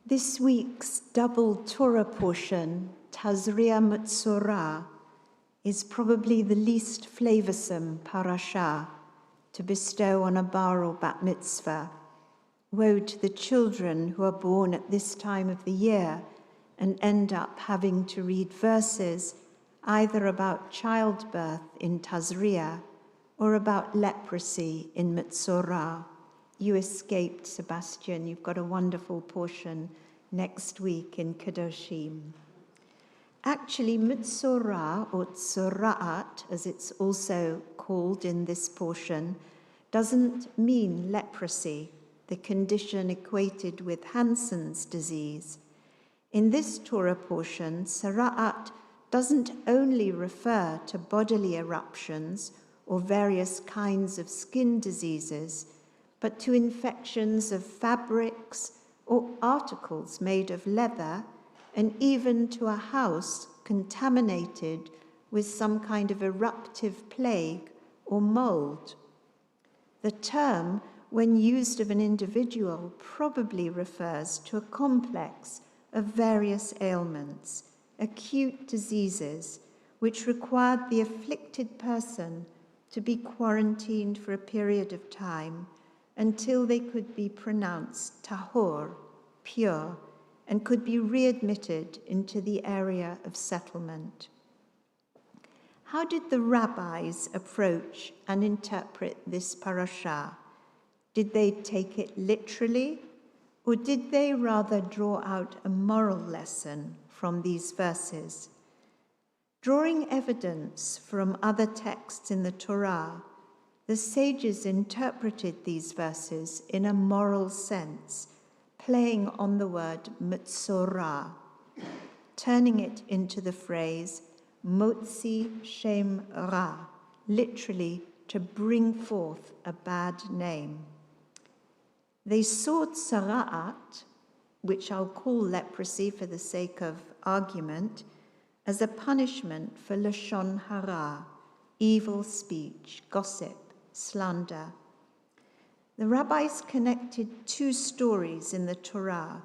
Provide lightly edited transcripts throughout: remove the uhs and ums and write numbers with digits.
This week's double Torah portion, Tazria Metzorah, is probably the least flavoursome parashah to bestow on a bar or bat mitzvah. Woe to the children who are born at this time of the year and end up having to read verses either about childbirth in Tazria or about leprosy in Metzorah. You escaped, Sebastian. You've got a wonderful portion next week in Kedoshim. Actually, Metzorah, or Tzora'at, as it's also called in this portion, doesn't mean leprosy, the condition equated with Hansen's disease. In this Torah portion, Tzora'at doesn't only refer to bodily eruptions or various kinds of skin diseases, but to infections of fabrics or articles made of leather, and even to a house contaminated with some kind of eruptive plague or mold. The term, when used of an individual, probably refers to a complex of various ailments, acute diseases, which required the afflicted person to be quarantined for a period of time until they could be pronounced tahor, pure, and could be readmitted into the area of settlement. How did the rabbis approach and interpret this parashah? Did they take it literally, or did they rather draw out a moral lesson from these verses? Drawing evidence from other texts in the Torah, the sages interpreted these verses in a moral sense, playing on the word metzorah, turning it into the phrase motzi shem ra, literally to bring forth a bad name. They saw tzara'at, which I'll call leprosy for the sake of argument, as a punishment for lashon hara, evil speech, gossip, slander. The rabbis connected two stories in the Torah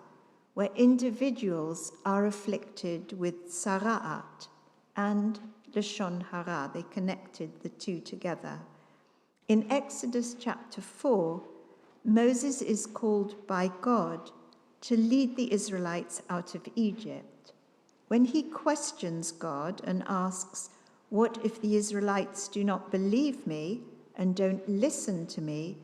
where individuals are afflicted with tzara'at and lashon hara. They connected the two together. In Exodus chapter 4, Moses is called by God to lead the Israelites out of Egypt. When he questions God and asks, "What if the Israelites do not believe me and don't listen to me?"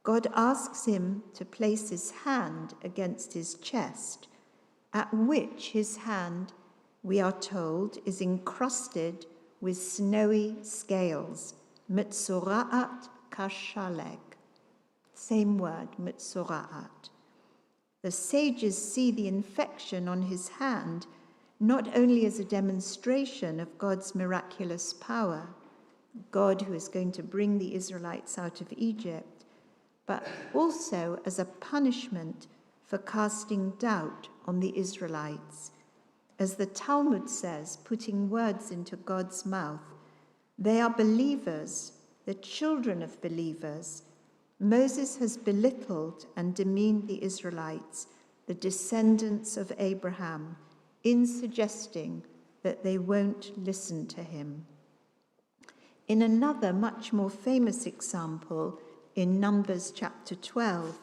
God asks him to place his hand against his chest, at which his hand, we are told, is encrusted with snowy scales, metzora'at kashaleg. Same word, metzora'at. The sages see the infection on his hand not only as a demonstration of God's miraculous power, God who is going to bring the Israelites out of Egypt, but also as a punishment for casting doubt on the Israelites. As the Talmud says, putting words into God's mouth, they are believers, the children of believers. Moses has belittled and demeaned the Israelites, the descendants of Abraham, in suggesting that they won't listen to him. In another much more famous example, in Numbers chapter 12,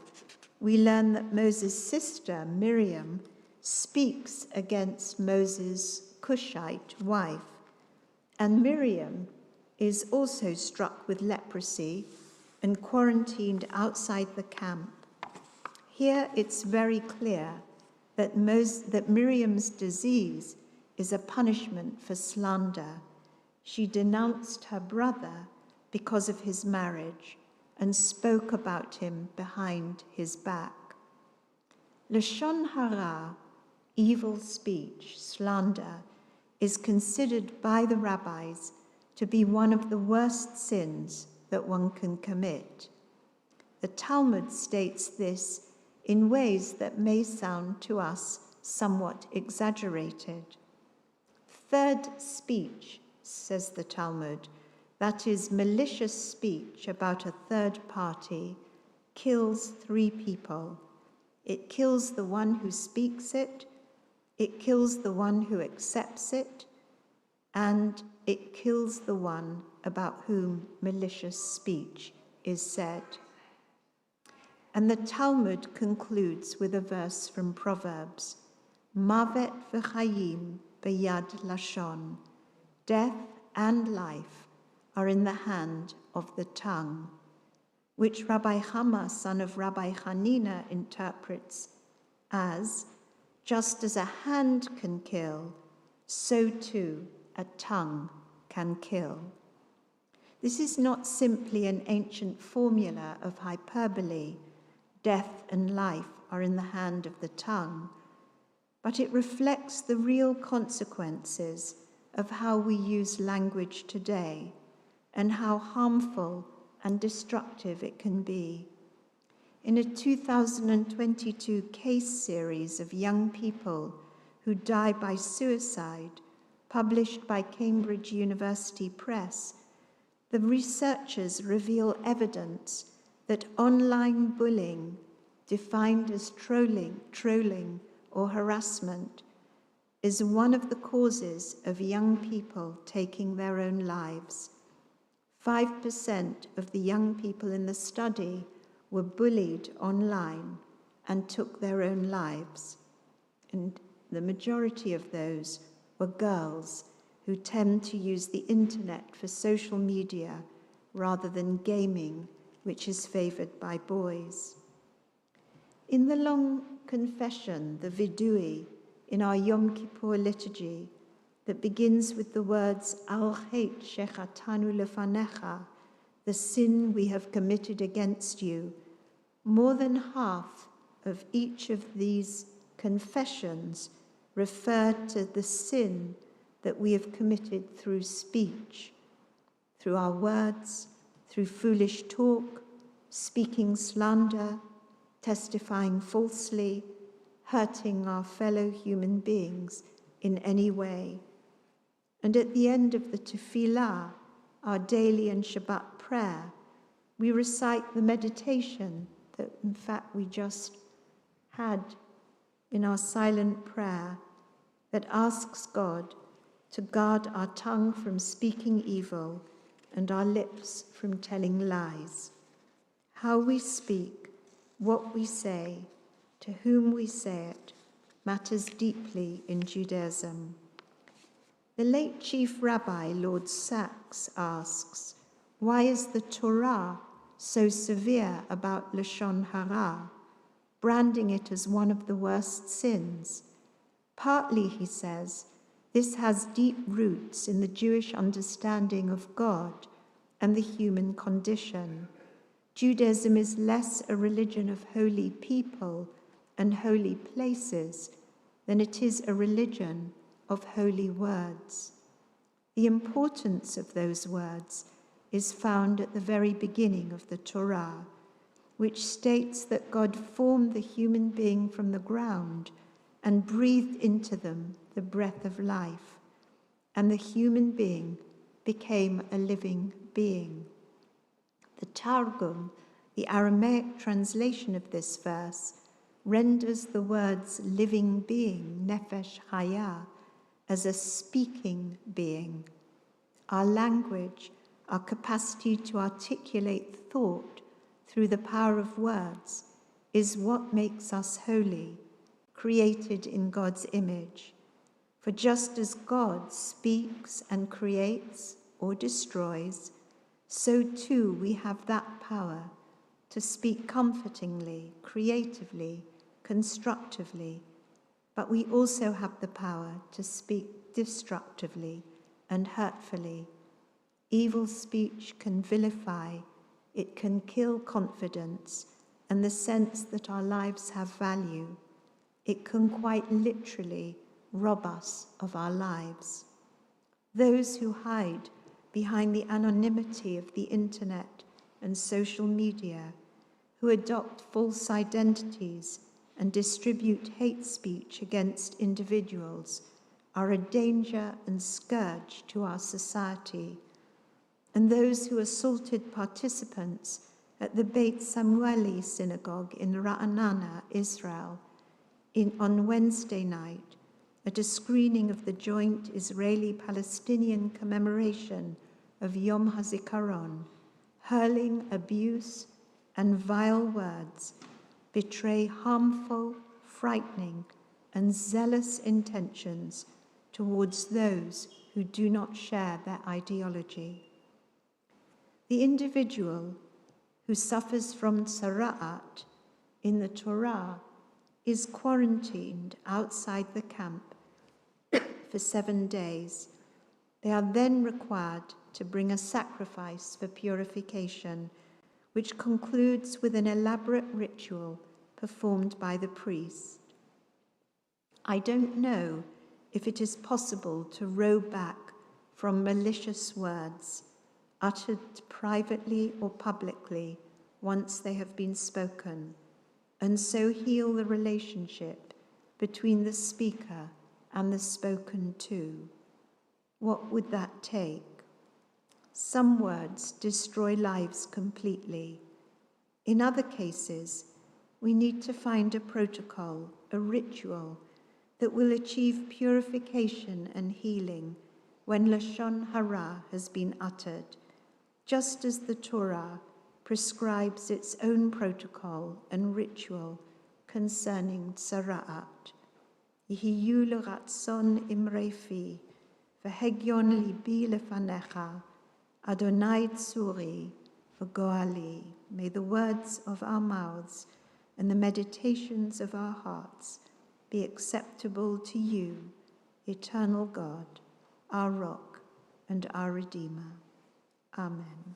we learn that Moses' sister, Miriam, speaks against Moses' Cushite wife, and Miriam is also struck with leprosy and quarantined outside the camp. Here it's very clear that Miriam's disease is a punishment for slander. She denounced her brother because of his marriage and spoke about him behind his back. Lashon hara, evil speech, slander, is considered by the rabbis to be one of the worst sins that one can commit. The Talmud states this in ways that may sound to us somewhat exaggerated. Third speech, says the Talmud, that is malicious speech about a third party, kills 3 people. It kills the one who speaks it, it kills the one who accepts it, and it kills the one about whom malicious speech is said. And the Talmud concludes with a verse from Proverbs, Mavet v'chayim b'yad lashon. Death and life are in the hand of the tongue, which Rabbi Chama, son of Rabbi Hanina, interprets as, just as a hand can kill, so too a tongue can kill. This is not simply an ancient formula of hyperbole, death and life are in the hand of the tongue, but it reflects the real consequences of how we use language today and how harmful and destructive it can be. In a 2022 case series of young people who die by suicide, published by Cambridge University Press, the researchers reveal evidence that online bullying, defined as trolling or harassment, is one of the causes of young people taking their own lives. 5% of the young people in the study were bullied online and took their own lives. And the majority of those were girls who tend to use the internet for social media rather than gaming, which is favored by boys. In the long confession, the Vidui, in our Yom Kippur liturgy, that begins with the words, Al chet shechatanu lefanecha, the sin we have committed against you, more than half of each of these confessions refer to the sin that we have committed through speech, through our words, through foolish talk, speaking slander, testifying falsely, hurting our fellow human beings in any way. And at the end of the Tefillah, our daily and Shabbat prayer, we recite the meditation that in fact we just had in our silent prayer that asks God to guard our tongue from speaking evil and our lips from telling lies. How we speak, what we say, to whom we say it, matters deeply in Judaism. The late Chief Rabbi, Lord Sachs, asks, why is the Torah so severe about Lashon Hara, branding it as one of the worst sins? Partly, he says, this has deep roots in the Jewish understanding of God and the human condition. Judaism is less a religion of holy people and holy places than it is a religion of holy words. The importance of those words is found at the very beginning of the Torah, which states that God formed the human being from the ground and breathed into them the breath of life, and the human being became a living being. The Targum, the Aramaic translation of this verse, renders the words living being, nefesh chaya, as a speaking being. Our language, our capacity to articulate thought through the power of words, is what makes us holy, created in God's image. For just as God speaks and creates or destroys, so too we have that power to speak comfortingly, creatively, constructively, but we also have the power to speak destructively and hurtfully. Evil speech can vilify, it can kill confidence and the sense that our lives have value. It can quite literally rob us of our lives. Those who hide behind the anonymity of the internet and social media, who adopt false identities and distribute hate speech against individuals, are a danger and scourge to our society. And those who assaulted participants at the Beit Samueli Synagogue in Ra'anana, Israel, on Wednesday night at a screening of the joint Israeli-Palestinian commemoration of Yom HaZikaron, hurling abuse and vile words betray harmful, frightening, and zealous intentions towards those who do not share their ideology. The individual who suffers from tzara'at in the Torah is quarantined outside the camp for 7 days. They are then required to bring a sacrifice for purification, which concludes with an elaborate ritual performed by the priest. I don't know if it is possible to row back from malicious words uttered privately or publicly once they have been spoken, and so heal the relationship between the speaker and the spoken to. What would that take? Some words destroy lives completely. In other cases, we need to find a protocol, a ritual, that will achieve purification and healing when Lashon Hara has been uttered, just as the Torah prescribes its own protocol and ritual concerning tzara'at. Yihiyu l'ratzon imrei fi, v'hegyon libi lefanecha, Adonai tzuri v'goali. May the words of our mouths and the meditations of our hearts be acceptable to you, eternal God, our rock and our Redeemer. Amen.